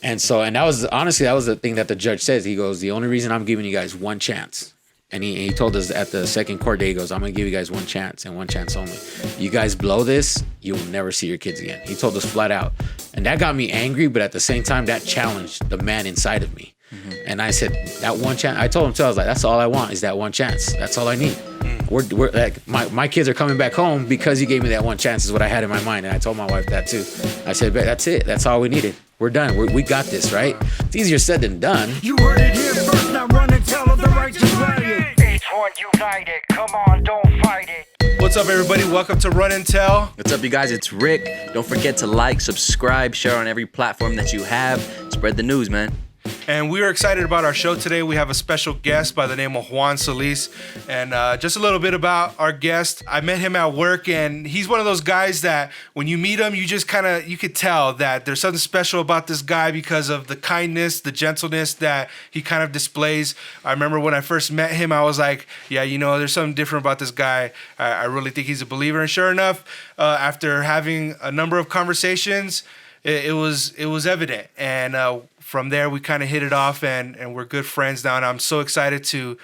And that was the thing that the judge says. He goes, the only reason I'm giving you guys one chance. And he told us at the second court day, he goes, I'm going to give you guys one chance and one chance only. You guys blow this, you will never see your kids again. He told us flat out. And that got me angry, but at the same time, that challenged the man inside of me. Mm-hmm. And I said, that one chance, I told him too, I was like, that's all I want is that one chance. That's all I need. We're like, my kids are coming back home because he gave me that one chance is what I had in my mind. And I told my wife that too. I said, that's it. That's all we needed. We're done. We got this, right? It's easier said than done. You heard it here first. Now run and tell of the righteous riot. Each one united. Come on, don't fight it. What's up, everybody? Welcome to Run and Tell. What's up, you guys? It's Rick. Don't forget to like, subscribe, share on every platform that you have. Spread the news, man. And we are excited about our show today. We have a special guest by the name of Juan Solis. And just a little bit about our guest. I met him at work, and he's one of those guys that when you meet him, you just you could tell that there's something special about this guy because of the kindness, the gentleness that he kind of displays. I remember when I first met him, I was like, yeah, there's something different about this guy. I really think he's a believer. And sure enough, after having a number of conversations, it was evident. And from there, we kind of hit it off, and we're good friends now. And I'm so excited to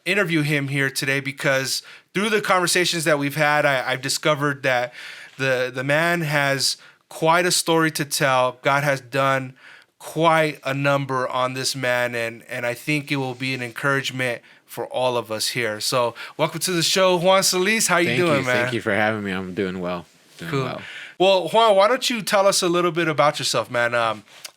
interview him here today because through the conversations that we've had, I've discovered that the man has quite a story to tell. God has done quite a number on this man, and I think it will be an encouragement for all of us here. So welcome to the show, Juan Solis. How you doing, man? Thank you for having me. I'm doing well. Cool. Well, Juan, why don't you tell us a little bit about yourself, man?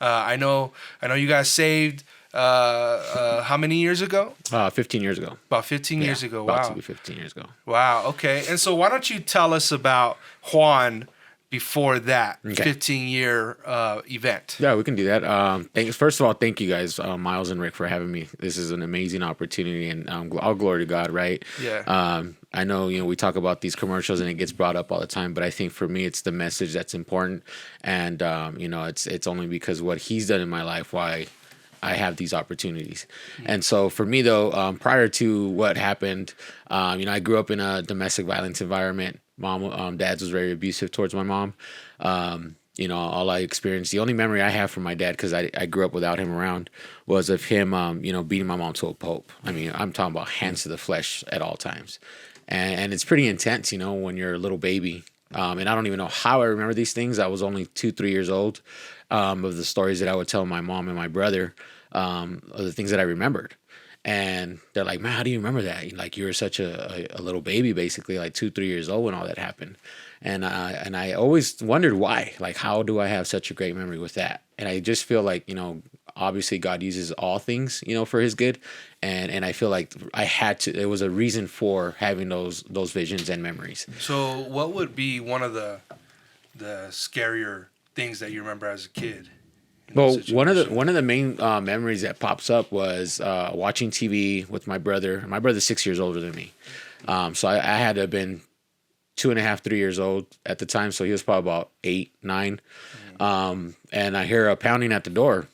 I know you guys saved how many years ago? 15 years ago. About 15 years ago. Wow. About to be 15 years ago. Wow. Okay. And so why don't you tell us about Juan before that 15-year event? Yeah, we can do that. First of all, thank you guys, Miles and Rick, for having me. This is an amazing opportunity, and all glory to God, right? Yeah. I know, we talk about these commercials and it gets brought up all the time, but I think for me, it's the message that's important. And, it's only because what he's done in my life why I have these opportunities. Mm-hmm. And so for me, though, prior to what happened, I grew up in a domestic violence environment. Dad's was very abusive towards my mom. All I experienced, the only memory I have from my dad, because I grew up without him around, was of him, beating my mom to a pulp. I mean, I'm talking about hands to the flesh at all times. And it's pretty intense, when you're a little baby. And I don't even know how I remember these things. I was only 2-3 years old, of the stories that I would tell my mom and my brother, of the things that I remembered. And they're like, man, how do you remember that? Like, you were such a little baby, basically, like 2-3 years old when all that happened. And I always wondered why. Like, how do I have such a great memory with that? And I just feel like, obviously God uses all things, for his good. And I feel like there was a reason for having those visions and memories. So what would be one of the scarier things that you remember as a kid? Well, one of the main memories that pops up was watching TV with my brother. My brother's 6 years older than me. So I had to have been 2.5, 3 years old at the time. So he was probably about 8, 9. Mm-hmm. And I hear a pounding at the door,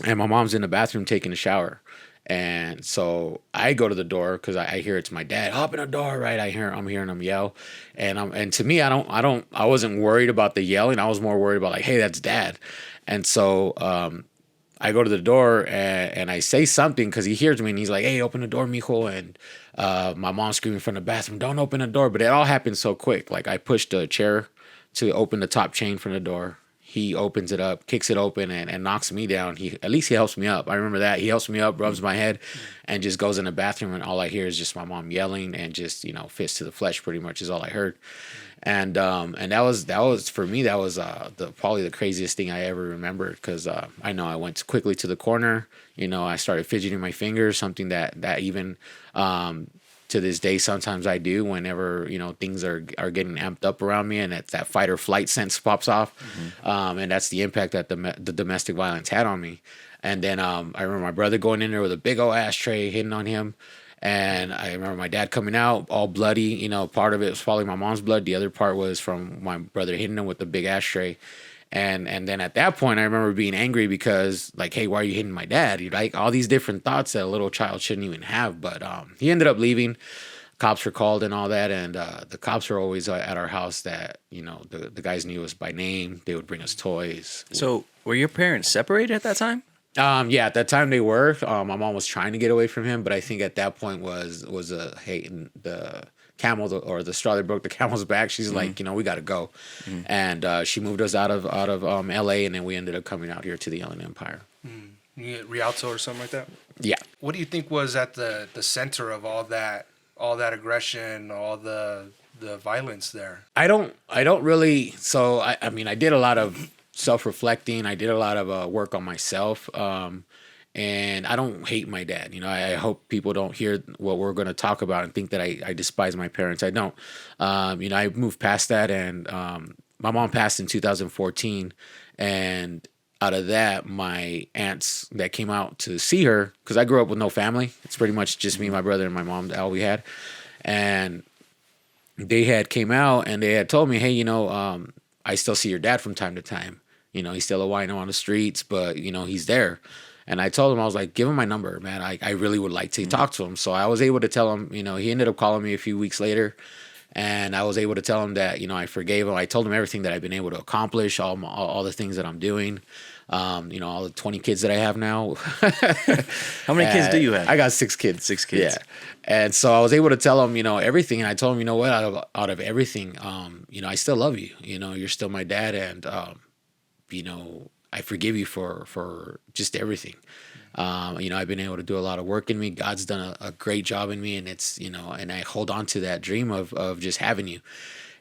and my mom's in the bathroom taking a shower. And so I go to the door because I hear it's my dad. Hop in the door, right? I'm hearing him yell, and to me, I wasn't worried about the yelling. I was more worried about like, hey, that's Dad. And so I go to the door and I say something because he hears me and he's like, hey, open the door, mijo. And my mom's screaming from the bathroom, don't open the door. But it all happened so quick. Like, I pushed a chair to open the top chain from the door. He opens it up, kicks it open, and knocks me down. At least he helps me up. I remember that. He helps me up, rubs my head, and just goes in the bathroom. And all I hear is just my mom yelling and just, fist to the flesh pretty much is all I heard. And that was for me, that was probably the craziest thing I ever remembered, because I know I went quickly to the corner. I started fidgeting my fingers, something that even to this day sometimes I do whenever things are getting amped up around me, and that fight or flight sense pops off. Mm-hmm. And that's the impact that the domestic violence had on me. And then I remember my brother going in there with a big old ashtray hitting on him. And I remember my dad coming out all bloody. Part of it was probably my mom's blood. The other part was from my brother hitting him with the big ashtray. And then at that point, I remember being angry because, like, hey, why are you hitting my dad? Like, all these different thoughts that a little child shouldn't even have. But he ended up leaving. Cops were called and all that. And the cops were always at our house that, the guys knew us by name. They would bring us toys. So Were your parents separated at that time? Yeah, at that time they were. My mom was trying to get away from him, but I think at that point was hating the camel or the straw that broke the camel's back. She's like, we got to go, and she moved us out of L.A. and then we ended up coming out here to the Inland Empire. You get Rialto or something like that? Yeah. What do you think was at the center of all that aggression, all the violence there? I don't really. So I mean, I did a lot of self-reflecting. I did a lot of work on myself. And I don't hate my dad. I hope people don't hear what we're going to talk about and think that I despise my parents. I don't. I moved past that, and my mom passed in 2014, and out of that, my aunts that came out to see her, because I grew up with no family. It's pretty much just me, my brother, and my mom, all we had. And they had came out and they had told me, hey, I still see your dad from time to time. He's still a wino on the streets, but, he's there. And I told him, I was like, give him my number, man. I really would like to talk to him. So I was able to tell him, he ended up calling me a few weeks later. And I was able to tell him that, I forgave him. I told him everything that I've been able to accomplish, all the things that I'm doing, all the 20 kids that I have now. How many kids do you have? I got 6 kids. 6 kids. Yeah. And so I was able to tell him, everything. And I told him, what, out of everything, I still love you. You're still my dad. And, I forgive you for just everything. I've been able to do a lot of work in me. God's done a great job in me, and it's, and I hold on to that dream of just having you.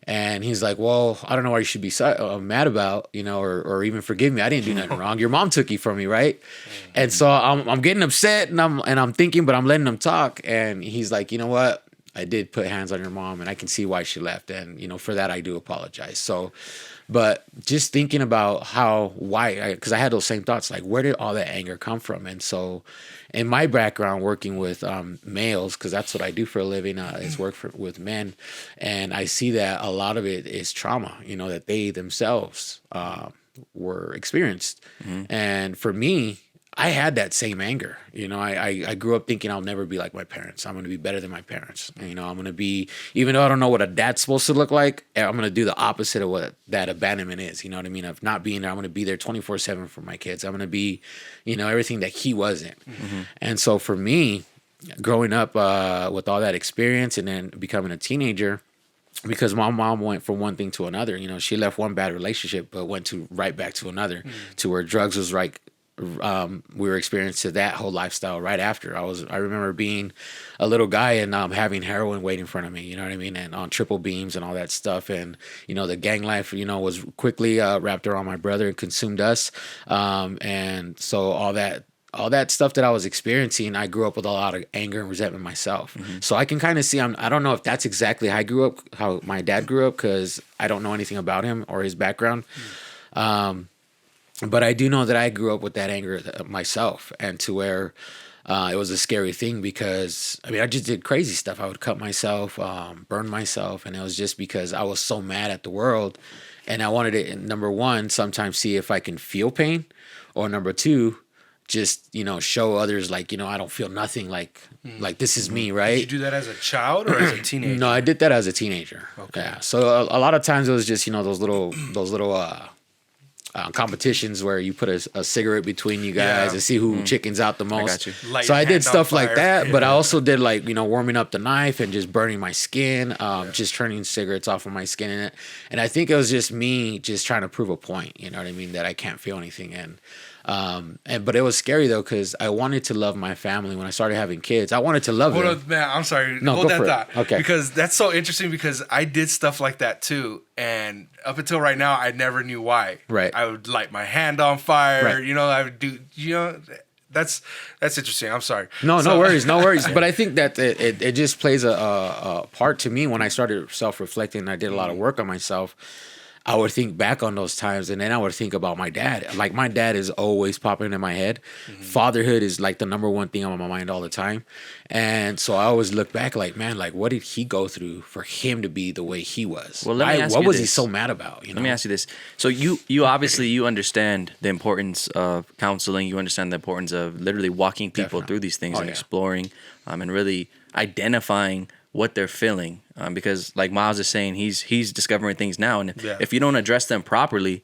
And he's like, well, I don't know why you should be mad about, or even forgive me. I didn't do nothing wrong. Your mom took you from me, right? And so I'm getting upset, and I'm thinking, but I'm letting him talk. And he's like, you know what? I did put hands on your mom, and I can see why she left. And, for that, I do apologize. So, but just thinking about why, because I had those same thoughts, like, where did all that anger come from? And so in my background, working with males, because that's what I do for a living, is work with men. And I see that a lot of it is trauma, that they themselves were experienced. And for me, I had that same anger. I grew up thinking I'll never be like my parents. I'm going to be better than my parents. I'm going to be, even though I don't know what a dad's supposed to look like, I'm going to do the opposite of what that abandonment is. You know what I mean? Of not being there, I'm going to be there 24/7 for my kids. I'm going to be, everything that he wasn't. And so for me, growing up with all that experience and then becoming a teenager, because my mom went from one thing to another. She left one bad relationship, but went right back to another, to where drugs was like, we were experienced to that whole lifestyle right after. I remember being a little guy and having heroin waiting in front of me, you know what I mean, and on triple beams and all that stuff. And the gang life was quickly wrapped around my brother and consumed us, and so all that stuff that I was experiencing, I grew up with a lot of anger and resentment myself. So I can kind of see, I don't know if that's exactly how I grew up, how my dad grew up, because I don't know anything about him or his background. But I do know that I grew up with that anger myself, and to where it was a scary thing, because I just did crazy stuff. I would cut myself, burn myself, and it was just because I was so mad at the world, and I wanted to, number one, sometimes see if I can feel pain, or number two, just show others like I don't feel nothing, like this is me, right? Did you do that as a child or as a teenager? No, I did that as a teenager. Okay. Yeah. So a lot of times it was just those little competitions where you put a cigarette between you guys and see who chickens out the most. I got you. Light So I your did hand stuff on like fire. that, but I Yeah. also did warming up the knife and just burning my skin, just turning cigarettes off of my skin in it. And I think it was just me just trying to prove a point, you know what I mean, that I can't feel anything. But it was scary though, because I wanted to love my family. When I started having kids, I wanted to love Hold them. on, man. I'm sorry. No, Hold go that for it. thought. Okay. Because that's so interesting, because I did stuff like that too. And up until right now, I never knew why. Right. I would light my hand on fire. Right. I would do, that's interesting. I'm sorry. No worries. But I think that it just plays a part to me. When I started self-reflecting, I did a lot of work on myself. I would think back on those times, and then I would think about my dad. Like, my dad is always popping in my head. Fatherhood is like the number one thing on my mind all the time. And so I always look back like, man, like, what did he go through for him to be the way he was? Well, let me ask what you was he this. so mad about? Let me ask you this. So you obviously you understand the importance of counseling. You understand the importance of literally walking people Definitely. through these things Oh, and yeah. exploring, and really identifying what they're feeling. Because like Miles is saying, he's discovering things now, and Yeah. if you don't address them properly,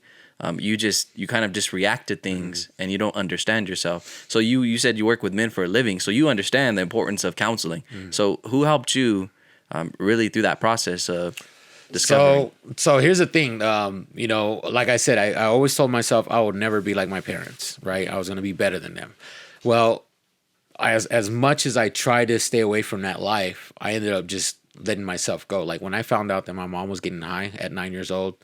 you kind of just react to things and you don't understand yourself. So you said you work with men for a living, so you understand the importance of counseling. So who helped you really through that process of discovering? So here's the thing. You know, like I said, I always told myself I would never be like my parents, right? I was going to be better than them. Well, as much as I tried to stay away from that life, I ended up just letting myself go. Like when I found out that my mom was getting high at 9 years old,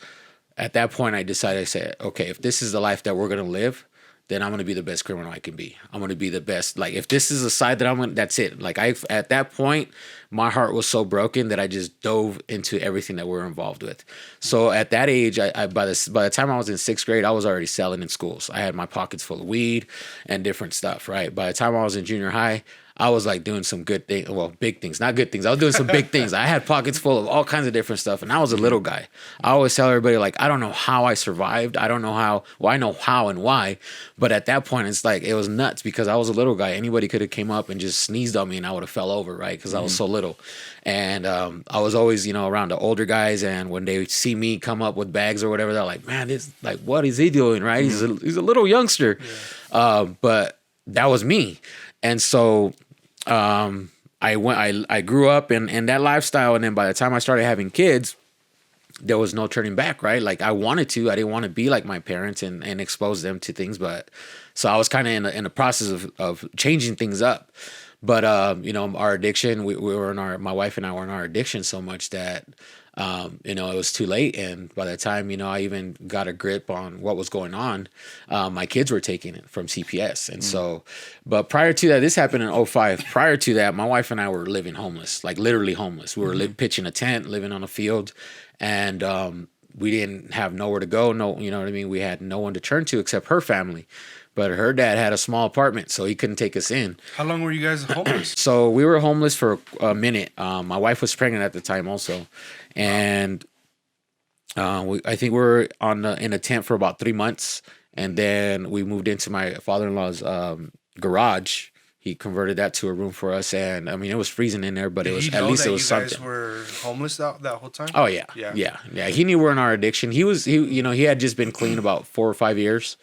at that point I decided, I said, okay, if this is the life that we're going to live, then I'm going to be the best criminal I can be. I'm going to be the best. Like if this is a side that I'm going to, that's it. Like at that point, my heart was so broken that I just dove into everything that we're involved with. So at that age, I by the time I was in 6th grade, I was already selling in schools. I had my pockets full of weed and different stuff, right? By the time I was in junior high, I was like doing some good things, well, big things, not good things. I was doing some big things. I had pockets full of all kinds of different stuff, and I was a little guy. I always tell everybody, like, I don't know how I survived. I don't know how. Well, I know how and why, but at that point, it's like it was nuts because I was a little guy. Anybody could have came up and just sneezed on me, and I would have fell over, right? Because I was so little, and I was always, you know, around the older guys, and when they see me come up with bags or whatever, they're like, man, this, like, what is he doing, right? He's a little youngster, but that was me, and so. I grew up in that lifestyle, and then by the time I started having kids, there was no turning back, right? Like I wanted to, I didn't want to be like my parents and expose them to things, but so I was kind of in the process of changing things up. But you know, our addiction, we were in my wife and I were in our addiction so much that you know, it was too late. And by the time, you know, I even got a grip on what was going on, my kids were taking it from CPS. And so, but prior to that, this happened in 2005. Prior to that, my wife and I were living homeless, like literally homeless. We were pitching a tent, living on a field, and we didn't have nowhere to go. No, you know what I mean? We had no one to turn to except her family. But her dad had a small apartment, so he couldn't take us in. How long were you guys homeless? So we were homeless for a minute. My wife was pregnant at the time also. And I think we were in a tent for about 3 months. And then we moved into my father-in-law's garage. He converted that to a room for us. And I mean, it was freezing in there, but it was at least it was something. You guys were homeless that whole time? Oh, yeah. Yeah. He knew we were in our addiction. He had just been clean about 4 or 5 years.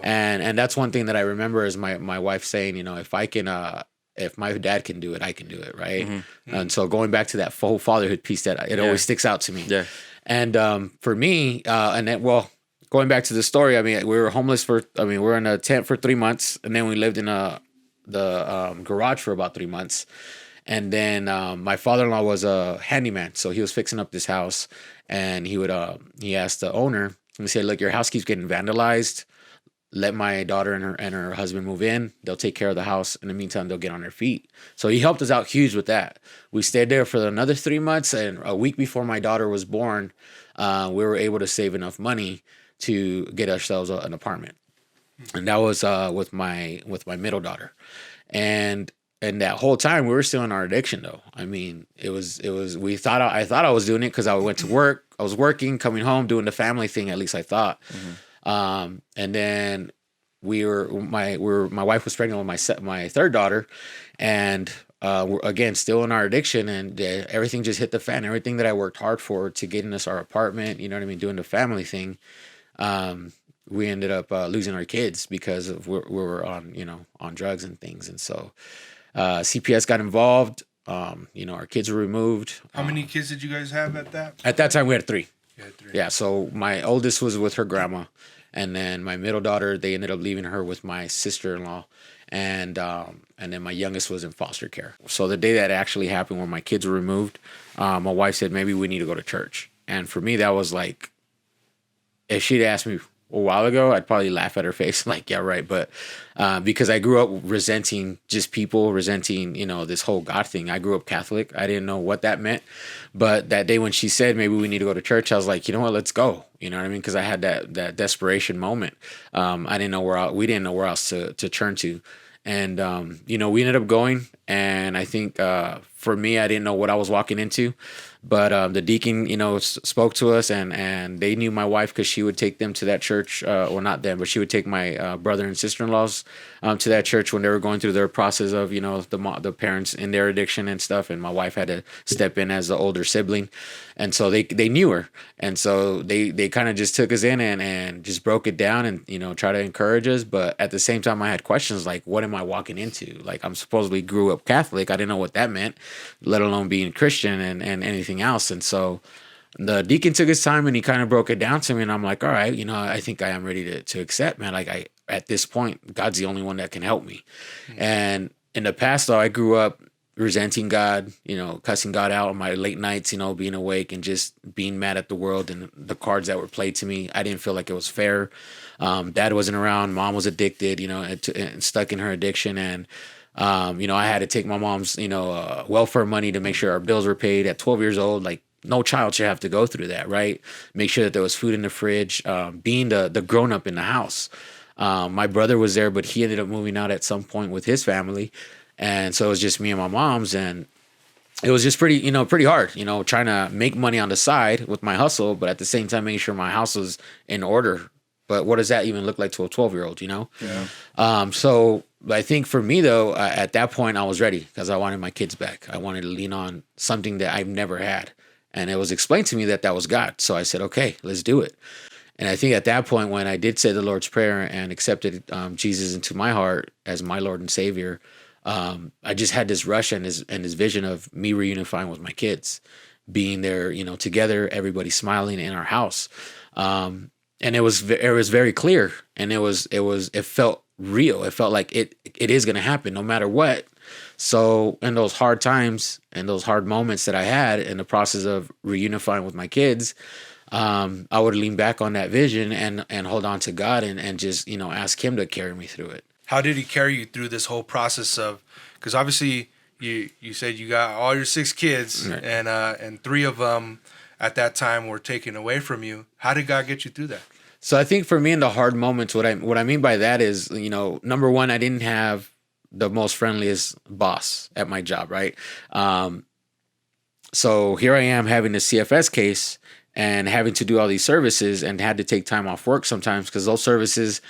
And that's one thing that I remember is my wife saying, you know, if my dad can do it, I can do it, right? And so going back to that whole fatherhood piece, that it always sticks out to me. Yeah. And for me, and then, well, going back to the story, I mean, we were homeless we were in a tent for 3 months, and then we lived in the garage for about 3 months. And then my father-in-law was a handyman, so he was fixing up this house, and he asked the owner, he said, look, your house keeps getting vandalized. Let my daughter and her husband move in. They'll take care of the house. In the meantime, they'll get on their feet. So he helped us out huge with that. We stayed there for another 3 months, and a week before my daughter was born, we were able to save enough money to get ourselves an apartment. And that was with my middle daughter. And that whole time we were still in our addiction though. I mean, I thought I was doing it because I went to work. I was working, coming home, doing the family thing, at least I thought. And then my wife was pregnant with my third daughter, and we're again still in our addiction, and everything just hit the fan. Everything that I worked hard for to getting us our apartment, you know what I mean, doing the family thing, we ended up losing our kids because of we were on drugs and things. And so CPS got involved. Our kids were removed. How many kids did you guys have at that? At that time we had 3. You had 3. Yeah, so my oldest was with her grandma, and then my middle daughter, they ended up leaving her with my sister-in-law, and then my youngest was in foster care. So the day that actually happened, when my kids were removed, my wife said, maybe we need to go to church. And for me, that was like, if she'd asked me a while ago, I'd probably laugh at her face, like, yeah, right. But because I grew up resenting just people, resenting, this whole God thing. I grew up Catholic. I didn't know what that meant. But that day when she said, maybe we need to go to church, I was like, you know what, let's go. You know what I mean? Because I had that desperation moment. We didn't know where else to turn to. And, we ended up going, And I think for me, I didn't know what I was walking into. But the deacon, spoke to us, and they knew my wife because she would take them to that church. Well, not them, but she would take my brother and sister-in-laws to that church when they were going through their process of, the parents in their addiction and stuff. And my wife had to step in as the older sibling. And so they knew her. And so they kind of just took us in and just broke it down and, try to encourage us. But at the same time, I had questions like, what am I walking into? Like, I'm supposedly grew up Catholic. I didn't know what that meant, let alone being Christian and anything else. And so the deacon took his time and he kind of broke it down to me, and I'm like, all right, I think I am ready to accept, man. Like, at this point, God's the only one that can help me. Mm-hmm. And in the past, though, I grew up resenting God, cussing God out on my late nights, being awake and just being mad at the world and the cards that were played to me. I didn't feel like it was fair. Dad wasn't around. Mom was addicted, and stuck in her addiction. And I had to take my mom's, welfare money to make sure our bills were paid at 12 years old. Like, no child should have to go through that, right? Make sure that there was food in the fridge, being the grown-up in the house. My brother was there, but he ended up moving out at some point with his family. And so it was just me and my mom's, and it was just pretty hard, trying to make money on the side with my hustle, but at the same time making sure my house was in order. But what does that even look like to a 12-year-old, Yeah. So I think for me, though, at that point, I was ready because I wanted my kids back. I wanted to lean on something that I've never had. And it was explained to me that was God. So I said, okay, let's do it. And I think at that point, when I did say the Lord's Prayer and accepted Jesus into my heart as my Lord and Savior, I just had this rush and this vision of me reunifying with my kids, being there, together, everybody smiling in our house. And it was very clear, and it felt real. It felt like it is going to happen no matter what. So in those hard times and those hard moments that I had in the process of reunifying with my kids, I would lean back on that vision and hold on to God and just, ask him to carry me through it. How did he carry you through this whole process of, because obviously you said you got all your 6 kids, right, and 3 of them at that time were taken away from you. How did God get you through that? So I think for me in the hard moments, what I mean by that is, number one, I didn't have the most friendliest boss at my job, right? So here I am having a CFS case and having to do all these services and had to take time off work sometimes because those services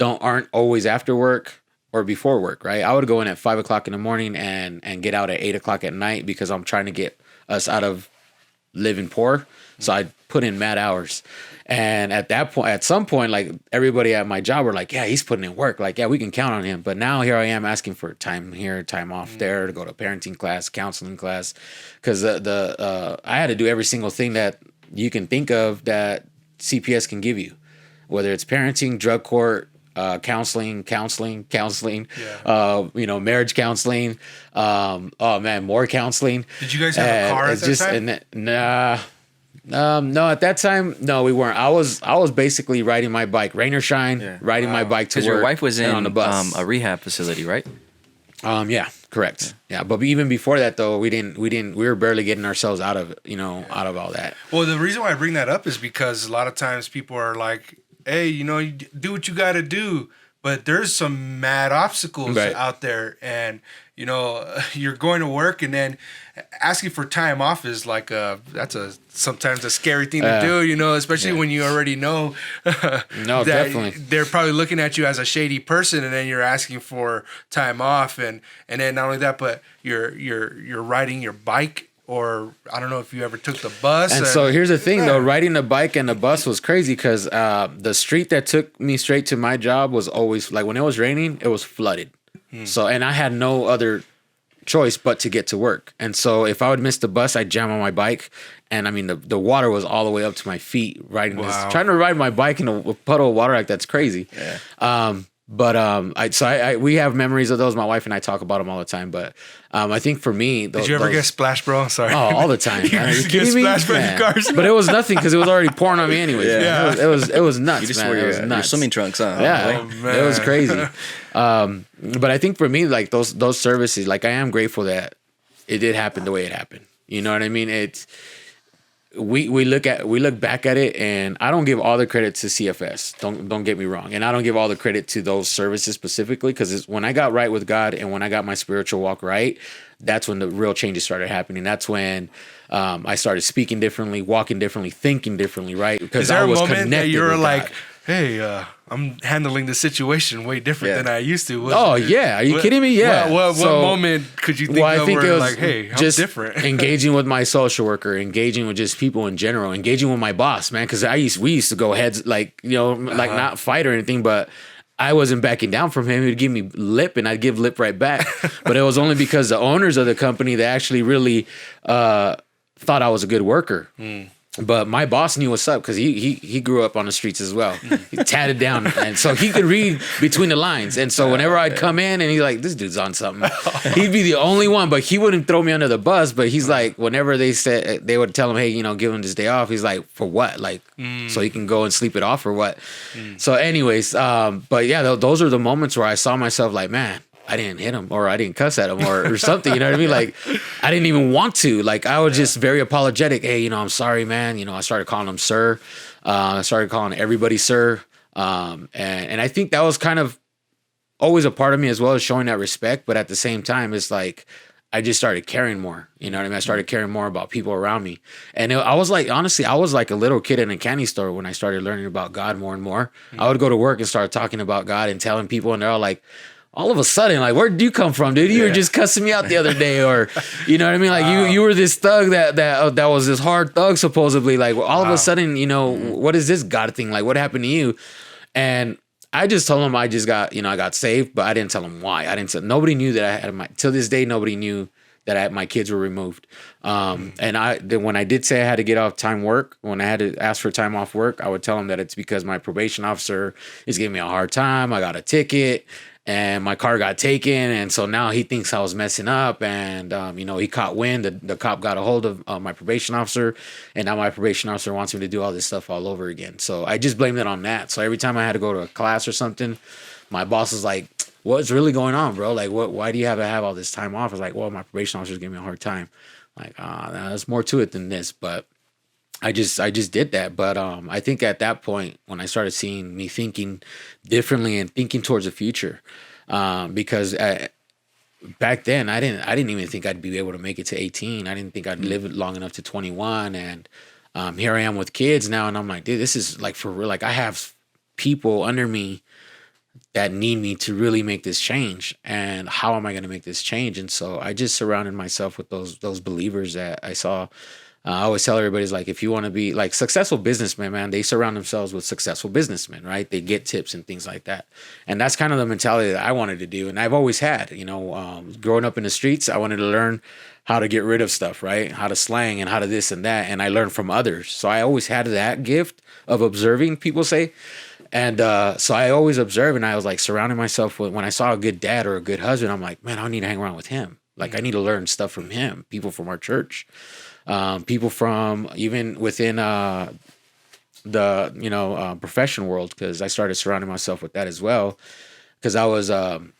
aren't always after work or before work, right? I would go in at 5 o'clock in the morning and get out at 8 o'clock at night because I'm trying to get us out of living poor. So I put in mad hours. And at some point, like everybody at my job were like, yeah, he's putting in work. Like, yeah, we can count on him. But now here I am asking for time here, time off there, to go to parenting class, counseling class. Because I had to do every single thing that you can think of that CPS can give you, whether it's parenting, drug court, counseling, yeah, marriage counseling. Oh man, more counseling. Did you guys have a car at that time? No, at that time, no, we weren't. I was basically riding my bike, rain or shine, riding my bike to work. Because your wife was in on the bus. A rehab facility, right? Yeah, correct. Yeah, but even before that though, we were barely getting ourselves out of out of all that. Well, the reason why I bring that up is because a lot of times people are like, hey, you do what you got to do, but there's some mad obstacles out there, and you're going to work, and then asking for time off is like sometimes a scary thing to do, especially when you already know no, that definitely they're probably looking at you as a shady person, and then you're asking for time off, and then not only that, but you're riding your bike. Or I don't know if you ever took the bus. And so here's the thing, though. Riding the bike and the bus was crazy because the street that took me straight to my job was always, like, when it was raining, it was flooded. So, and I had no other choice but to get to work. And so if I would miss the bus, I'd jam on my bike. And I mean, the water was all the way up to my feet riding trying to ride my bike in a puddle of water. Like, that's crazy. Yeah. But we have memories of those. My wife and I talk about them all the time. But I think for me, did you ever get splashed, bro? Sorry. Oh, all the time. Are you kidding me? Splashed by the cars? But it was nothing because it was already pouring on me anyways. Yeah. It was nuts. You just man. wore It was your nuts. swimming trunks, huh? Yeah, it was crazy. But I think for me, like those services, like I am grateful that it did happen the way it happened. You know what I mean? we look back at it, and I don't give all the credit to CFS. Don't get me wrong, and I don't give all the credit to those services specifically, because when I got right with God and when I got my spiritual walk right, that's when the real changes started happening. That's when I started speaking differently, walking differently, thinking differently, right? Because Is there I was a moment that connected you're with like, God. hey, I'm handling the situation way different than I used to? Yeah, are you kidding me? Yeah. What moment could you think I of think where it was like, hey, I'm just different? engaging with my social worker, engaging with just people in general, engaging with my boss, man. Because we used to go heads, like, like not fight or anything, but I wasn't backing down from him. He would give me lip, and I'd give lip right back. But it was only because the owners of the company, they actually really thought I was a good worker. But my boss knew what's up, because he grew up on the streets as well. He tatted down, and so he could read between the lines. And so whenever I'd come in and he's like, this dude's on something, he'd be the only one, but he wouldn't throw me under the bus. But he's like, whenever they would tell him, hey, give him this day off, he's like, for what? Like, so he can go and sleep it off or what? So anyways, but yeah, those are the moments where I saw myself like, man, I didn't hit him, or I didn't cuss at him, or something. You know what I mean? Like, I didn't even want to. Like, I was just very apologetic. Hey, I'm sorry, man. I started calling him sir. I started calling everybody sir. And I think that was kind of always a part of me as well, as showing that respect. But at the same time, it's like I just started caring more. You know what I mean? I started caring more about people around me. And I was like, honestly, I was like a little kid in a candy store when I started learning about God more and more. I would go to work and start talking about God and telling people, and they're all like, all of a sudden, like, where did you come from, dude? You were just cussing me out the other day, or, you know what I mean? Like, you were this thug that was this hard thug, supposedly. Like, all of a sudden, what is this God thing? Like, what happened to you? And I just told him I just got, I got saved, but I didn't tell him why. Nobody knew that I had till this day, nobody knew that my kids were removed. And when I did say I had to get off time work, when I had to ask for time off work, I would tell him that it's because my probation officer is giving me a hard time. I got a ticket, and my car got taken, and so now he thinks I was messing up, and he caught wind. The cop got a hold of my probation officer, and now my probation officer wants me to do all this stuff all over again. So I just blamed it on that. So every time I had to go to a class or something, my boss was like, "What's really going on, bro? Like, why do you have to have all this time off?" I was like, "Well, my probation officer's giving me a hard time." Like, there's more to it than this, but I just did that. But I think at that point, when I started seeing me thinking differently and thinking towards the future, because back then I didn't even think I'd be able to make it to 18. I didn't think I'd live long enough to 21. And here I am with kids now, and I'm like, dude, this is like for real. Like, I have people under me that need me to really make this change. And how am I going to make this change? And so I just surrounded myself with those believers that I saw. I always tell everybody, is like, if you want to be like successful businessmen, man, they surround themselves with successful businessmen, right? They get tips and things like that. And that's kind of the mentality that I wanted to do. And I've always had, growing up in the streets, I wanted to learn how to get rid of stuff, right? How to slang and how to this and that. And I learned from others. So I always had that gift of observing, people say. And so I always observe, and I was like surrounding myself with, when I saw a good dad or a good husband, I'm like, man, I need to hang around with him. Like, I need to learn stuff from him, people from our church. People from even within the profession world, because I started surrounding myself with that as well, because I was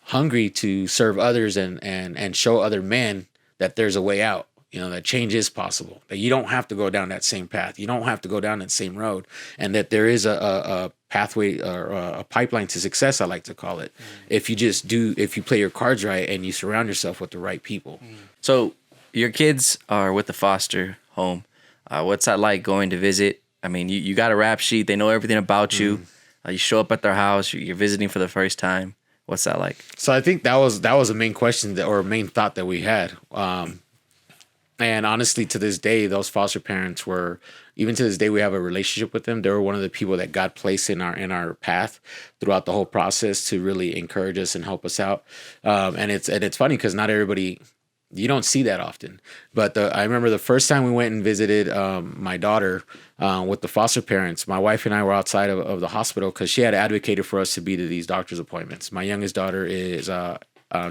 hungry to serve others and show other men that there's a way out, that change is possible, that you don't have to go down that same path, you don't have to go down that same road, and that there is a pathway or a pipeline to success, I like to call it, if you play your cards right and you surround yourself with the right people. So your kids are with the foster home. What's that like going to visit? I mean, you got a rap sheet. They know everything about you. You show up at their house. You're visiting for the first time. What's that like? So I think that was a main question or a main thought that we had. And honestly, to this day, those foster parents were, even to this day, we have a relationship with them. They were one of the people that God placed in our path throughout the whole process to really encourage us and help us out. And it's funny because not everybody, you don't see that often. But I remember the first time we went and visited my daughter with the foster parents, my wife and I were outside of the hospital because she had advocated for us to be to these doctor's appointments. My youngest daughter is,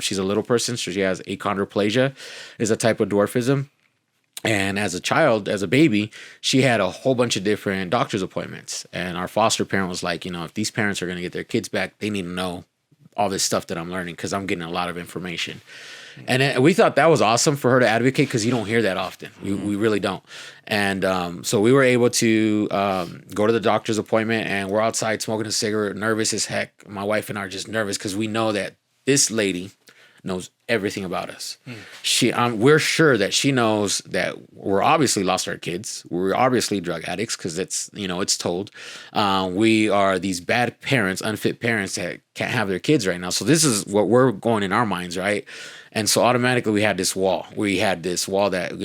she's a little person, so she has achondroplasia, is a type of dwarfism. And as a child, as a baby, she had a whole bunch of different doctor's appointments. And our foster parent was like, if these parents are going to get their kids back, they need to know all this stuff that I'm learning because I'm getting a lot of information. And we thought that was awesome for her to advocate because you don't hear that often. We really don't. And so we were able to go to the doctor's appointment, and we're outside smoking a cigarette, nervous as heck. My wife and I are just nervous because we know that this lady knows everything about us. We're sure that she knows that we're obviously lost our kids. We're obviously drug addicts because it's told. We are these bad parents, unfit parents that can't have their kids right now. So this is what we're going in our minds, right? And so automatically we had this wall. We had this wall that,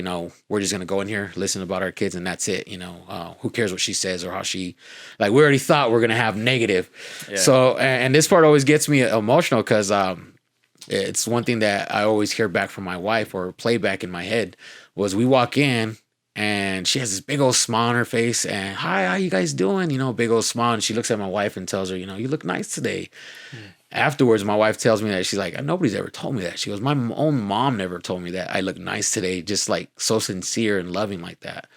we're just going to go in here, listen about our kids, and that's it. Who cares what she says or how she, we already thought we're going to have negative. Yeah. So, and this part always gets me emotional because, it's one thing that I always hear back from my wife or play back in my head was we walk in and she has this big old smile on her face and, hi, how you guys doing? Big old smile. And she looks at my wife and tells her, you look nice today. Afterwards, my wife tells me that she's like, nobody's ever told me that. She goes, my own mom never told me that I look nice today. Just so sincere and loving like that.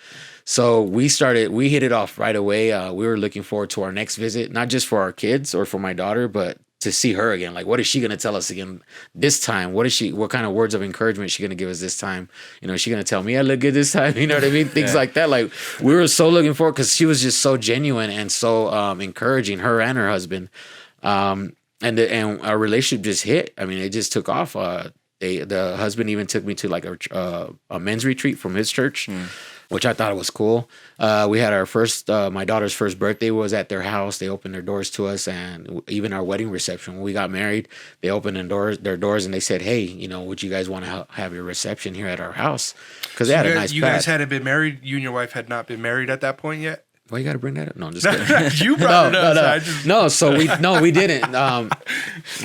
So we hit it off right away. We were looking forward to our next visit, not just for our kids or for my daughter, but to see her again. What is she going to tell us again this time? What kind of words of encouragement is she going to give us this time? Is she going to tell me I look good this time? You know what I mean? Things like that. We were so looking forward because she was just so genuine and so encouraging, her and her husband. And our relationship just hit. I mean, it just took off. The husband even took me to a men's retreat from his church, which I thought was cool. We had our my daughter's first birthday was at their house. They opened their doors to us, and even our wedding reception. When we got married, they opened their doors and they said, hey, would you guys want to have your reception here at our house? Because they had a nice You guys hadn't been married? You and your wife had not been married at that point yet? Why you got to bring that up? No, I'm just kidding. You brought it up. We didn't.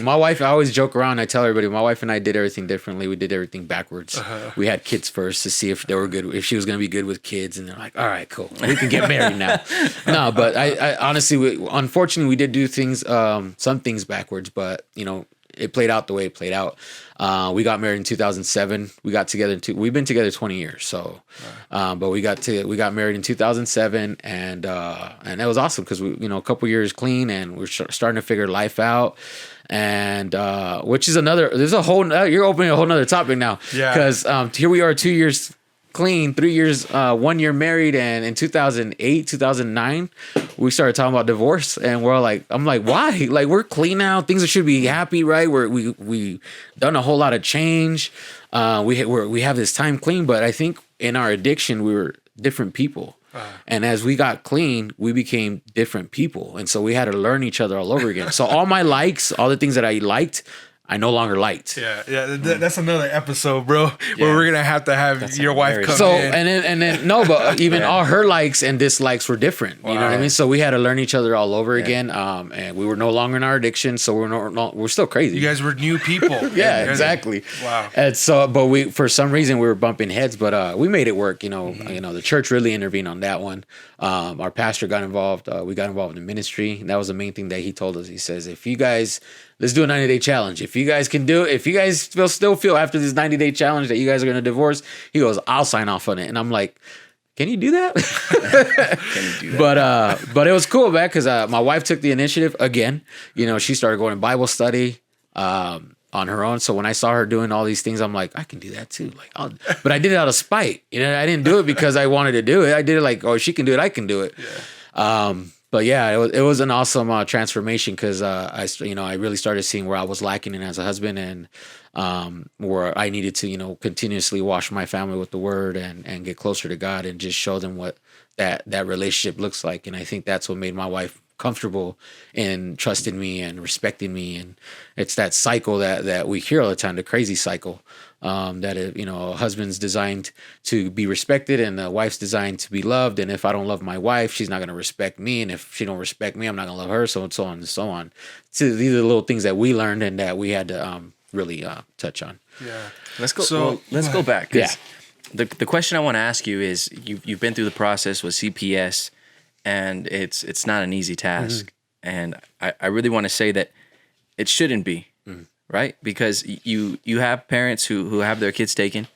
My wife, I always joke around. I tell everybody, my wife and I did everything differently. We did everything backwards. We had kids first to see if they were good, if she was going to be good with kids. And they're like, all right, cool. We can get married now. No, but I honestly, unfortunately, we did do things, some things backwards, but, it played out the way it played out. We got married in 2007. We got together we've been together 20 years. So, but we got married in 2007, and that was awesome because we, a couple years clean, and we're starting to figure life out. And which is you're opening a whole nother topic now. Yeah. Because here we are 2 years clean, 3 years, 1 year married, and in 2008, 2009, we started talking about divorce, and I'm like, why? We're clean now. Things should be happy, right? We done a whole lot of change. We have this time clean, but I think in our addiction, we were different people. And as we got clean, we became different people. And so we had to learn each other all over again. So all my likes, all the things that I liked, I no longer liked. Yeah. That's another episode, bro, where we're gonna have to have your wife come in. And then no, but even all her likes and dislikes were different. Wow. You know what I mean? So we had to learn each other all over again. And we were no longer in our addiction, so we're still crazy. You guys were new people. Yeah, exactly. Wow. And so, but we, for some reason, we were bumping heads, but we made it work. The church really intervened on that one. Our pastor got involved. We got involved in ministry. And that was the main thing that he told us. He says, if you guys, let's do a 90-day challenge. If you guys can do it, if you guys still feel after this 90-day challenge that you guys are going to divorce, he goes, I'll sign off on it. And I'm like, can you do that? Can you do that? But it was cool, man, because my wife took the initiative again. She started going to Bible study on her own. So when I saw her doing all these things, I'm like, I can do that too. But I did it out of spite. I didn't do it because I wanted to do it. I did it she can do it, I can do it. Yeah. But yeah, it was an awesome transformation because I really started seeing where I was lacking in as a husband, and where I needed to continuously wash my family with the Word and get closer to God and just show them what that relationship looks like. And I think that's what made my wife comfortable in trusting me and respecting me. And it's that cycle that we hear all the time, the crazy cycle. That a husband's designed to be respected and the wife's designed to be loved. And if I don't love my wife, she's not going to respect me. And if she don't respect me, I'm not going to love her. So on and so on. So these are the little things that we learned and that we had to really touch on. Yeah. Let's go. So let's go back. Yeah. The question I want to ask you is you've been through the process with CPS, and it's not an easy task. Mm-hmm. And I really want to say that it shouldn't be. Mm-hmm. Right? Because you have parents who have their kids taken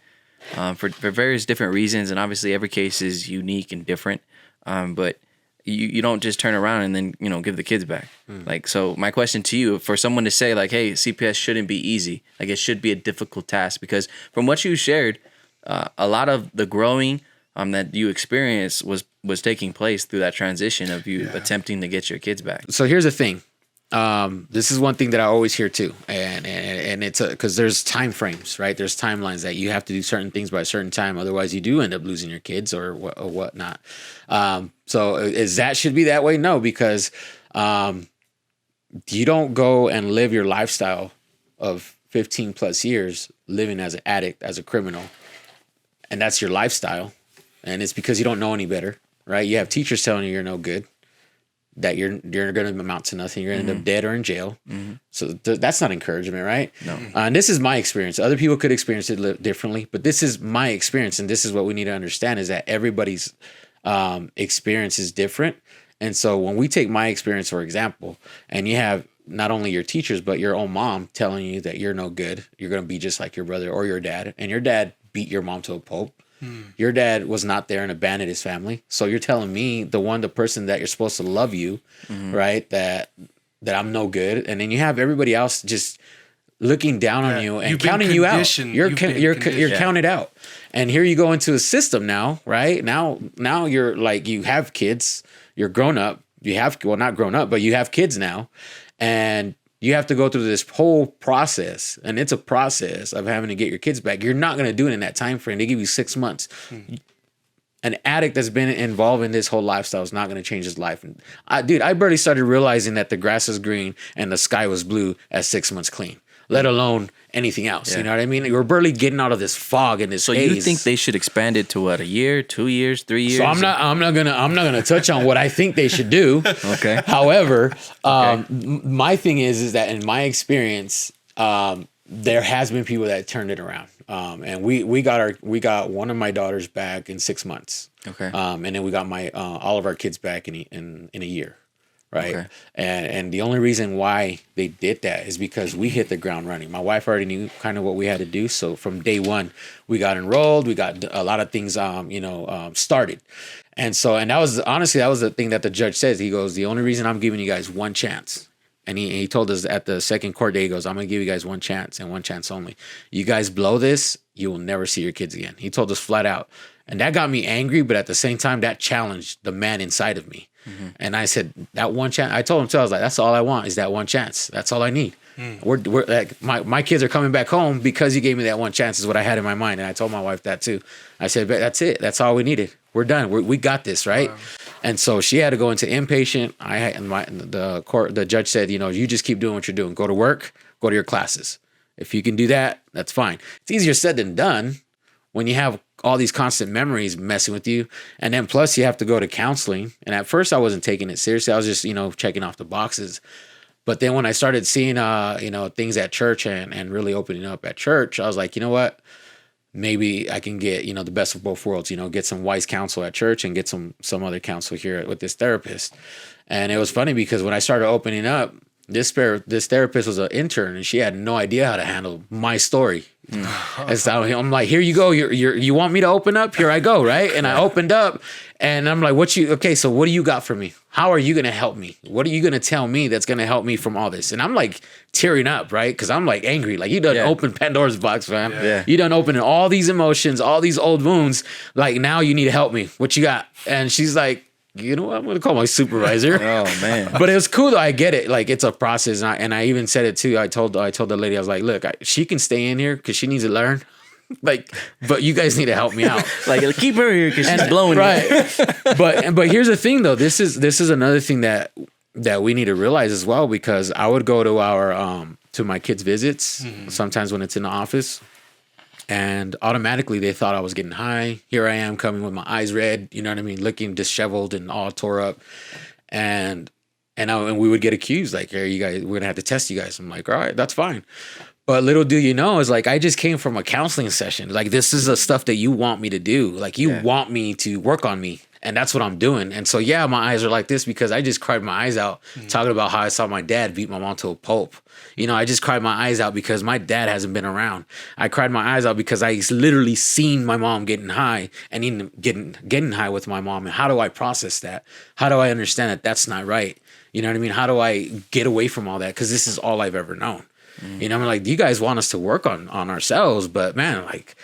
for various different reasons, and obviously every case is unique and different. But you don't just turn around and then, give the kids back. Like, so my question to you, for someone to say like, hey, CPS shouldn't be easy, like it should be a difficult task, because from what you shared, a lot of the growing that you experienced was taking place through that transition of you attempting to get your kids back. So here's the thing. This is one thing that I always hear too, and it's because there's time frames, right? There's timelines that you have to do certain things by a certain time, otherwise you do end up losing your kids or whatnot. So is that should be that way? No, because you don't go and live your lifestyle of 15 plus years living as an addict, as a criminal, and that's your lifestyle, and it's because you don't know any better, right? You have teachers telling you you're no good, that you're going to amount to nothing. You're going to end up dead or in jail. So that's not encouragement, right? No. And this is my experience. Other people could experience it differently, but this is my experience. And this is what we need to understand, is that everybody's experience is different. And so when we take my experience, for example, and you have not only your teachers, but your own mom telling you that you're no good, you're going to be just like your brother or your dad, and your dad beat your mom to a pulp. Your dad was not there and abandoned his family. So you're telling me, the person that you're supposed to love you, right? That I'm no good. And then you have everybody else just looking down on you and counting you out. You're counted out. And here you go into a system now, right? Now you're like, you have kids, you're grown up. You have, well, not grown up, but you have kids now. And you have to go through this whole process, and it's a process of having to get your kids back. You're not going to do it in that time frame. They give you 6 months. An addict that's been involved in this whole lifestyle is not going to change his life. And I barely started realizing that the grass is green and the sky was blue at 6 months clean, let alone anything else. You know what I mean? We're barely getting out of this fog and this haze. You think they should expand it to what, a year, 2 years, 3 years? So I'm not gonna touch on what I think they should do. Okay. However, my thing is that in my experience, there has been people that turned it around. And we got one of my daughters back in 6 months. Okay. And then we got all of our kids back in a year. Right. Okay. And the only reason why they did that is because we hit the ground running. My wife already knew kind of what we had to do. So from day one, we got enrolled. We got a lot of things, started. And that was the thing that the judge says. He goes, the only reason I'm giving you guys one chance. And he told us at the second court day, he goes, I'm going to give you guys one chance and one chance only. You guys blow this, you will never see your kids again. He told us flat out. And that got me angry, but at the same time, that challenged the man inside of me. And I said, that one chance, I told him too, I was like, that's all I want is that one chance. That's all I need. We're like, my kids are coming back home because you gave me that one chance is what I had in my mind. And I told my wife that too. I said, but that's it. That's all we needed. We're done. We got this, right? Wow. And so she had to go into inpatient. The judge said, you just keep doing what you're doing. Go to work, go to your classes. If you can do that, that's fine. It's easier said than done when you have all these constant memories messing with you. And then plus you have to go to counseling. And at first I wasn't taking it seriously. I was just, checking off the boxes. But then when I started seeing, things at church and really opening up at church, I was like, you know what? Maybe I can get, the best of both worlds, get some wise counsel at church and get some other counsel here with this therapist. And it was funny because when I started opening up, this therapist was an intern and she had no idea how to handle my story. And so I'm like, here you go. You want me to open up? Here I go. Right. And I opened up and I'm like, so what do you got for me? How are you going to help me? What are you going to tell me that's going to help me from all this? And I'm like tearing up, right? Because I'm like angry. Like you done open Pandora's box, fam. Yeah. You done opening all these emotions, all these old wounds. Like now you need to help me. What you got? And she's like, you know what? I'm going to call my supervisor. Oh, man. But it was cool, though. I get it. Like, it's a process. And I even said it, too. I told the lady, I was like, look, she can stay in here because she needs to learn. Like, but you guys need to help me out. Like, keep her here because she's blowing right. But here's the thing, though. This is another thing that we need to realize as well, because I would go to to my kids' visits sometimes when it's in the office. And automatically they thought I was getting high. Here I am coming with my eyes red, you know what I mean, looking disheveled and all tore up. And we would get accused, like, hey, you guys, we're gonna have to test you guys. I'm like, all right, that's fine. But little do you know, is like I just came from a counseling session. Like this is the stuff that you want me to do. Like you want me to work on me. And that's what I'm doing. And so, yeah, my eyes are like this because I just cried my eyes out talking about how I saw my dad beat my mom to a pulp. You know, I just cried my eyes out because my dad hasn't been around. I cried my eyes out because I literally seen my mom getting high and even getting high with my mom. And how do I process that? How do I understand that that's not right? You know what I mean? How do I get away from all that? Because this is all I've ever known. You know, I'm like, you guys want us to work on ourselves, but man, like,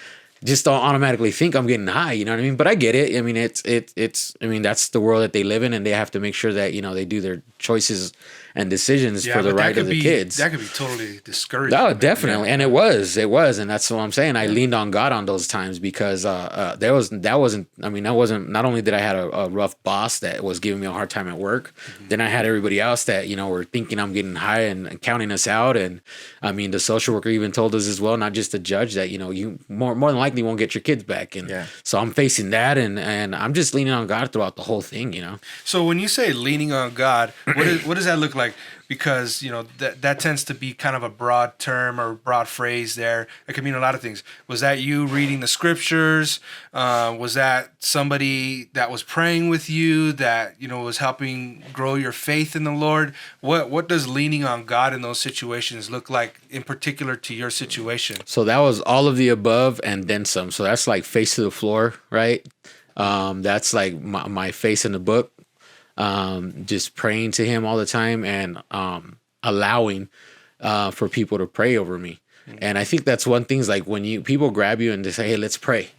just don't automatically think I'm getting high. You know what I mean? But I get it. I mean, it's. I mean, that's the world that they live in, and they have to make sure that they do their choices and decisions for the right of the kids. That could be totally discouraging. No, definitely, and it was, and that's what I'm saying. I leaned on God on those times because that wasn't. Not only did I had a rough boss that was giving me a hard time at work, then I had everybody else that were thinking I'm getting high and counting us out, and I mean the social worker even told us as well, not just the judge, that you more than likely won't get your kids back, and so I'm facing that, and I'm just leaning on God throughout the whole thing. So when you say leaning on God, what does that look like? Because that tends to be kind of a broad term or broad phrase there. It could mean a lot of things. Was that you reading the scriptures? Was that somebody that was praying with you that was helping grow your faith in the Lord? What does leaning on God in those situations look like, in particular to your situation? So that was all of the above and then some. So that's like face to the floor, right? That's like my face in the book. Just praying to him all the time and allowing for people to pray over me. And I think that's one thing is like when people grab you and they say, hey, let's pray.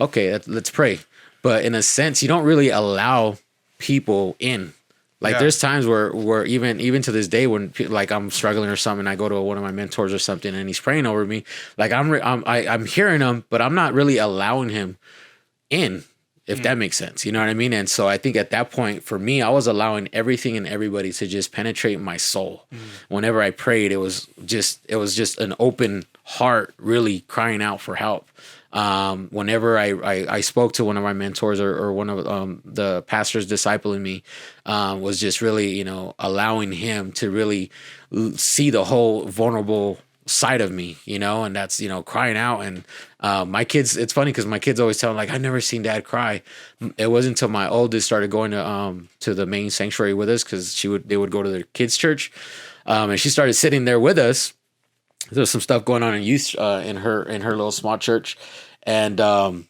Okay, let's pray. But in a sense, you don't really allow people in. Like there's times where even to this day when like I'm struggling or something, I go to one of my mentors or something and he's praying over me. Like I'm hearing him, but I'm not really allowing him in. If that makes sense, you know what I mean? And so I think at that point for me, I was allowing everything and everybody to just penetrate my soul. Whenever I prayed, it was just an open heart, really crying out for help. Whenever I spoke to one of my mentors or one of the pastors discipling me, was just really, allowing him to really see the whole vulnerable side of me, and that's, crying out. And my kids, it's funny because my kids always tell me, like, I've never seen dad cry. It wasn't until my oldest started going to the main sanctuary with us, because they would go to their kids' church, and she started sitting there with us. There's some stuff going on in youth in her little small church, and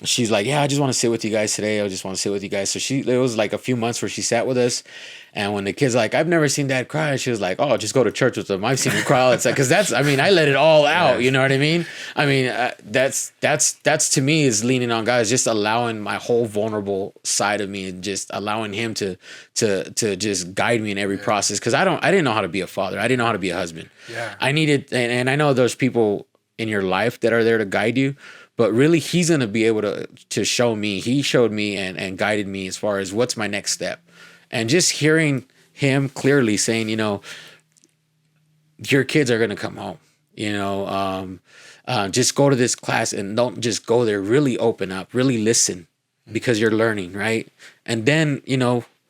she's like, yeah, I just want to sit with you guys today. I just want to sit with you guys. So it was like a few months where she sat with us. And when the kid's like, I've never seen dad cry, she was like, oh, just go to church with him. I've seen him cry. It's like, because I let it all out. You know what I mean? I mean, that's to me is leaning on God, is just allowing my whole vulnerable side of me and just allowing him to just guide me in every process. Because I didn't know how to be a father. I didn't know how to be a husband. Yeah. I needed, and I know there's people in your life that are there to guide you. But really, he's going to be able to show me. He showed me and guided me as far as what's my next step. And just hearing him clearly saying, your kids are going to come home. Just go to this class and don't just go there. Really open up. Really listen, because you're learning, right? And then,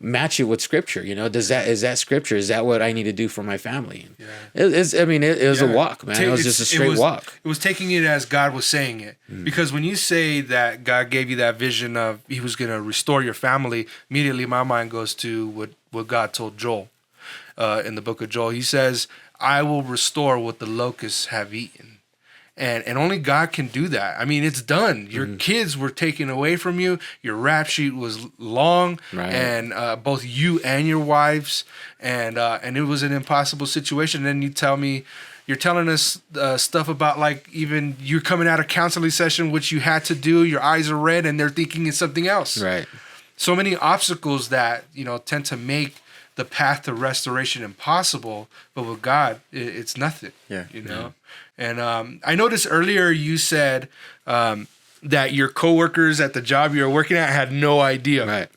match it with scripture. Is that scripture? Is that what I need to do for my family? Yeah. It was a walk, man. It was just a straight walk. It was taking it as God was saying it. Because when you say that God gave you that vision of he was going to restore your family, immediately my mind goes to what God told Joel in the book of Joel. He says, I will restore what the locusts have eaten. And only God can do that. I mean, it's done. Your kids were taken away from you. Your rap sheet was long, right. And both you and your wives, and it was an impossible situation. And then you're telling us stuff about like even you're coming out of counseling session, which you had to do. Your eyes are red, and they're thinking it's something else. Right. So many obstacles that tend to make the path to restoration impossible, but with God, it's nothing. Yeah. And I noticed earlier you said that your coworkers at the job you were working at had no idea. Right.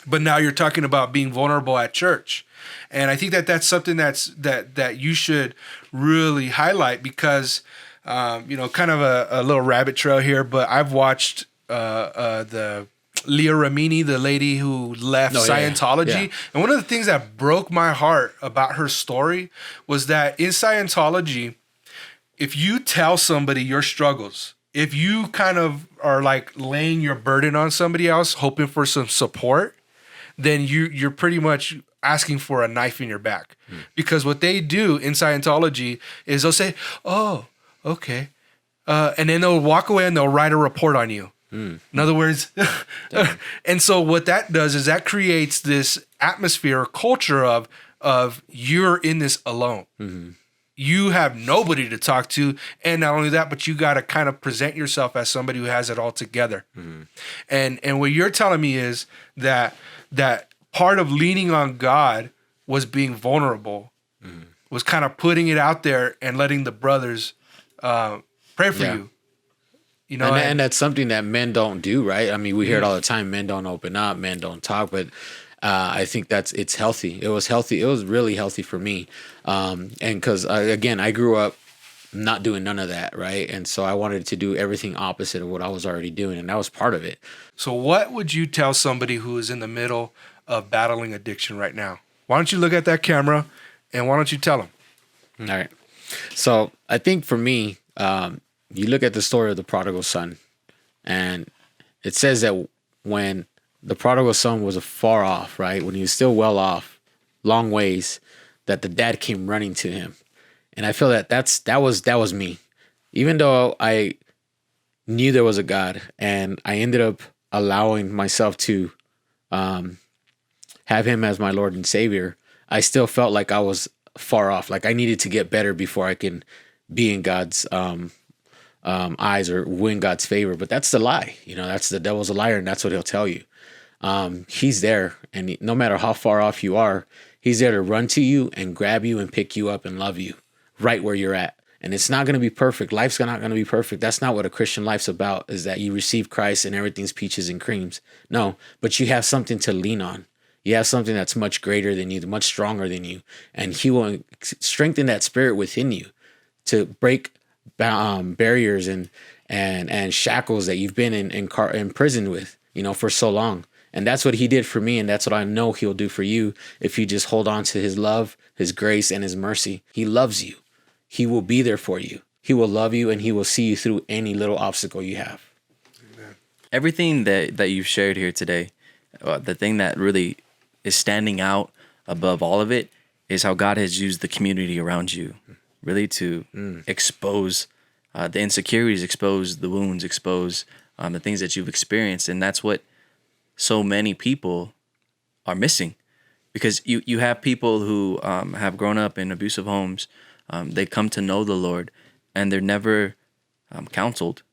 But now you're talking about being vulnerable at church. And I think that's something that you should really highlight because, kind of a little rabbit trail here, but I've watched the Leah Remini, the lady who left Scientology. Yeah. And one of the things that broke my heart about her story was that in Scientology, if you tell somebody your struggles, if you kind of are like laying your burden on somebody else, hoping for some support, then you're pretty much asking for a knife in your back. Because what they do in Scientology is they'll say, "Oh, okay," and then they'll walk away and they'll write a report on you. In other words, and so what that does is that creates this atmosphere or culture of you're in this alone. You have nobody to talk to, and not only that, but you got to kind of present yourself as somebody who has it all together. And what you're telling me is that part of leaning on God was being vulnerable, was kind of putting it out there and letting the brothers pray for you. You know, and that's something that men don't do, right? I mean, we hear it all the time. Men don't open up, men don't talk, but I think it's healthy. It was healthy. It was really healthy for me. And because, again, I grew up not doing none of that, right? And so I wanted to do everything opposite of what I was already doing, and that was part of it. So what would you tell somebody who is in the middle of battling addiction right now? Why don't you look at that camera, and why don't you tell them? All right. So I think for me, you look at the story of the prodigal son, and it says that when the prodigal son was far off, right? When he was still well off, long ways, that the dad came running to him. And I feel that that was me. Even though I knew there was a God, and I ended up allowing myself to have him as my Lord and Savior, I still felt like I was far off. Like I needed to get better before I can be in God's eyes or win God's favor. But that's the lie. You know, that's the devil's a liar, and that's what he'll tell you. He's there, and no matter how far off you are, he's there to run to you and grab you and pick you up and love you right where you're at. And it's not going to be perfect. Life's not going to be perfect. That's not what a Christian life's about, is that you receive Christ and everything's peaches and creams. No, but you have something to lean on. You have something that's much greater than you, much stronger than you. And he will strengthen that spirit within you to break barriers and shackles that you've been in prison with, you know, for so long. And that's what he did for me, and that's what I know he'll do for you if you just hold on to his love, his grace, and his mercy. He loves you. He will be there for you. He will love you, and he will see you through any little obstacle you have. Amen. Everything that you've shared here today, the thing that really is standing out above all of it is how God has used the community around you really to expose the insecurities, expose the wounds, expose the things that you've experienced. And that's what so many people are missing, because you have people who have grown up in abusive homes. They come to know the Lord, and they're never counseled.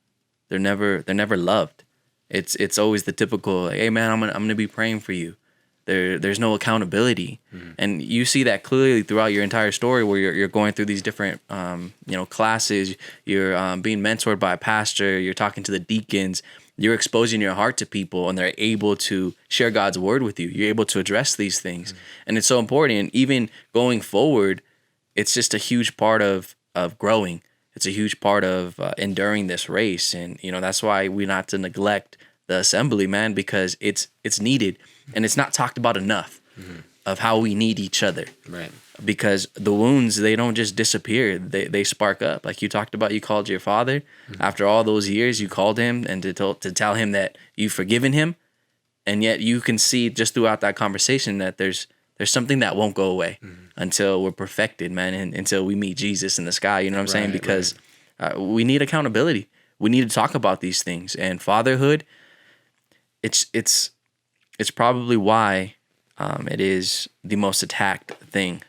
They're never loved. It's always the typical, hey man, I'm gonna be praying for you. There's no accountability, and you see that clearly throughout your entire story, where you're going through these different classes. You're being mentored by a pastor. You're talking to the deacons. You're exposing your heart to people, and they're able to share God's word with you. You're able to address these things, and it's so important. And even going forward, it's just a huge part of growing. It's a huge part of enduring this race, and that's why we not to neglect the assembly, man, because it's needed, and it's not talked about enough of how we need each other. Right. Because the wounds, they don't just disappear; they spark up. Like you talked about, you called your father after all those years. You called him and to tell him that you've forgiven him, and yet you can see just throughout that conversation that there's something that won't go away until we're perfected, man, and until we meet Jesus in the sky. You know what I'm saying? Because we need accountability. We need to talk about these things, and fatherhood. It's probably why it is the most attacked thing.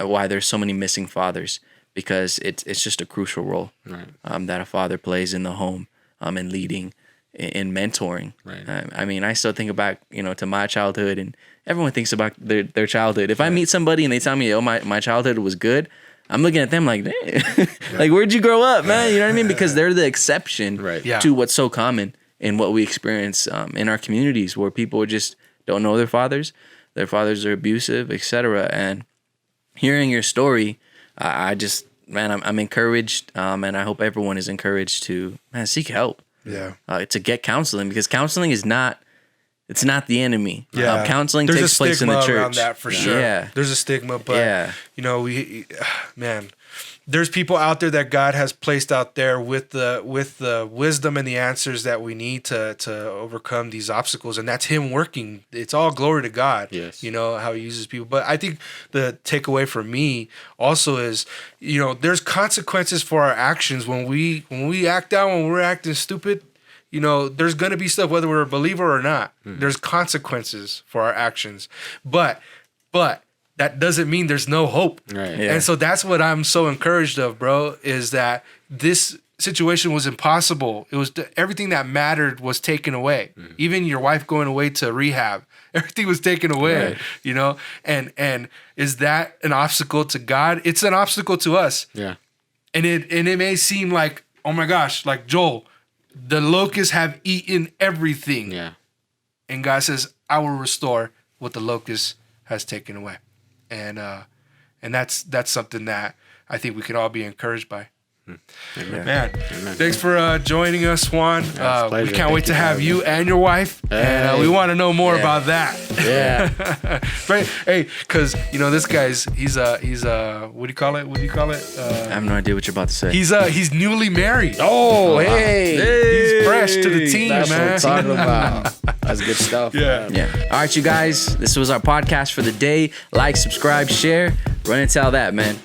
Why there's so many missing fathers, because it's just a crucial role that a father plays in the home, in leading, in mentoring. Right. I mean, I still think back, to my childhood, and everyone thinks about their childhood. If I meet somebody and they tell me, "Oh, my childhood was good," I'm looking at them like, "Dang, like where'd you grow up, man?" You know what I mean? Because they're the exception to what's so common in what we experience in our communities, where people just don't know their fathers are abusive, etc. And hearing your story, I'm encouraged, and I hope everyone is encouraged to seek help. Yeah. To get counseling, because counseling is not the enemy. Yeah. Counseling There's takes place in the church. Around that for sure. Yeah. There's a stigma, but we, man, there's people out there that God has placed out there with the wisdom and the answers that we need to overcome these obstacles, and that's Him working. It's all glory to God. Yes. You know how He uses people. But I think the takeaway for me also is, you know, there's consequences for our actions when we act out, when we're acting stupid. You know, there's gonna be stuff whether we're a believer or not. There's consequences for our actions, but that doesn't mean there's no hope. Right. Yeah. And so that's what I'm so encouraged of, bro, is that this situation was impossible. It was everything that mattered was taken away. Even your wife going away to rehab, everything was taken away, Right. you know? And is that an obstacle to God? It's an obstacle to us. Yeah. And it may seem like, oh my gosh, like Joel, the locusts have eaten everything. Yeah. And God says, I will restore what the locust has taken away. And that's something that I think we can all be encouraged by. Amen. Man, Amen. thanks for joining us, Juan. it's a We pleasure. can't wait Thank to you for have having you me. and your wife. And we Hey. want to know more Yeah. about that. Yeah. Right? Hey, because, you know, this guy's, he's what do you call it? I have no idea what you're about to say. He's newly married. Oh, hey. He's fresh to the team, That's man. what I'm talking about. That's good stuff. Yeah. man. Yeah. All right, you guys. This was our podcast for the day. Like, subscribe, share. Run and tell that, man.